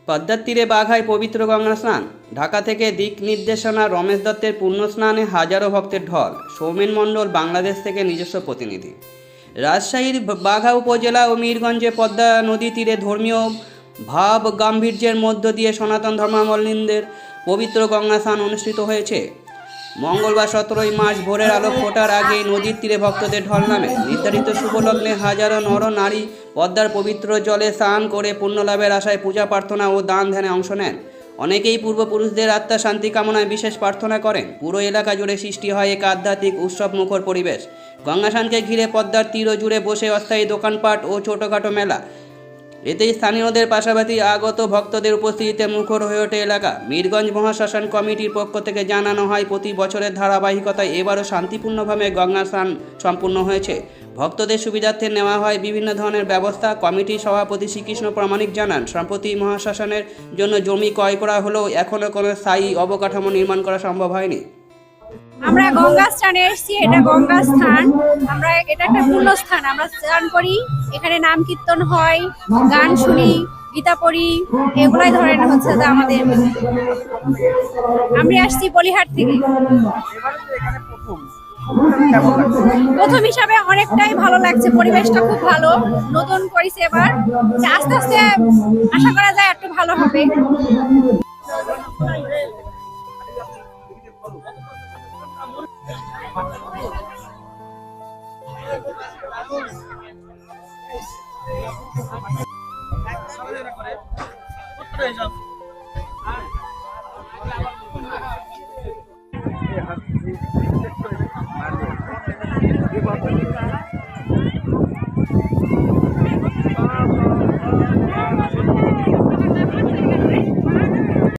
পদ্মার তীরে বাঘায় পবিত্র গঙ্গা স্নান। ঢাকা থেকে দিক নির্দেশনা রমেশ দত্তের পুণ্য স্নানে হাজারো ভক্তের ঢল। সৌমেন মণ্ডল বাংলাদেশ থেকে নিজস্ব প্রতিনিধি। রাজশাহীর বাঘা উপজেলা ও মিরগঞ্জে পদ্মা নদী তীরে ধর্মীয় ভাব গাম্ভীর্যের মধ্য দিয়ে সনাতন ধর্মাবলম্বীদের পবিত্র গঙ্গা স্নান অনুষ্ঠিত হয়েছে। মঙ্গলবার 17 মার্চ ভোরের আলো ফোটার আগেই নদীর তীরে ভক্তদের ঢল নামে। নির্ধারিত শুভলগ্নে হাজারো নর নারী পদ্মার পবিত্র জলে স্নান করে পুণ্যলাভের আশায় পূজা প্রার্থনা ও দান ধ্যানে অংশ নেন। অনেকেই পূর্বপুরুষদের আত্মা শান্তি কামনায় বিশেষ প্রার্থনা করেন। পুরো এলাকা জুড়ে সৃষ্টি হয় এক আধ্যাত্মিক উৎসব মুখর পরিবেশ। গঙ্গা স্নানকে ঘিরে পদ্মার তীর জুড়ে বসে অস্থায়ী দোকানপাট ও ছোটোখাটো মেলা। এতেই স্থানীয়দের পাশাপাশি আগত ভক্তদের উপস্থিতিতে মুখর হয়ে ওঠে এলাকা। মিরগঞ্জ মহাশ্মশান কমিটির পক্ষ থেকে জানানো হয়, প্রতি বছরের ধারাবাহিকতায় এবারও শান্তিপূর্ণভাবে গঙ্গা স্নান সম্পূর্ণ হয়েছে। ভক্তদের সুবিধার্থে নেওয়া হয় বিভিন্ন ধরনের ব্যবস্থা। কমিটির সভাপতি শ্রীকৃষ্ণ প্রামাণিক জানান, সম্প্রতি মহাশ্মশানের জন্য জমি ক্রয় করা হলেও এখনও কোনো স্থায়ী অবকাঠামো নির্মাণ করা সম্ভব হয়নি। আমরা গঙ্গা স্নানে এসেছি, এটা গঙ্গা স্থান। এটা একটা পূর্ণ স্থান। আমরা স্নান করি, এখানে নাম কীর্তন হয়, গান শুনি, গীতা পড়ি, এগুলাই ধরেন হচ্ছে যে আমাদের। আমি আসছি বলিহাট থেকে। প্রথম হিসাবে অনেকটাই ভালো লাগছে, পরিবেশটা খুব ভালো, নতুন করেছে এবার। আস্তে আস্তে আশা করা যায় একটু ভালো হবে। করে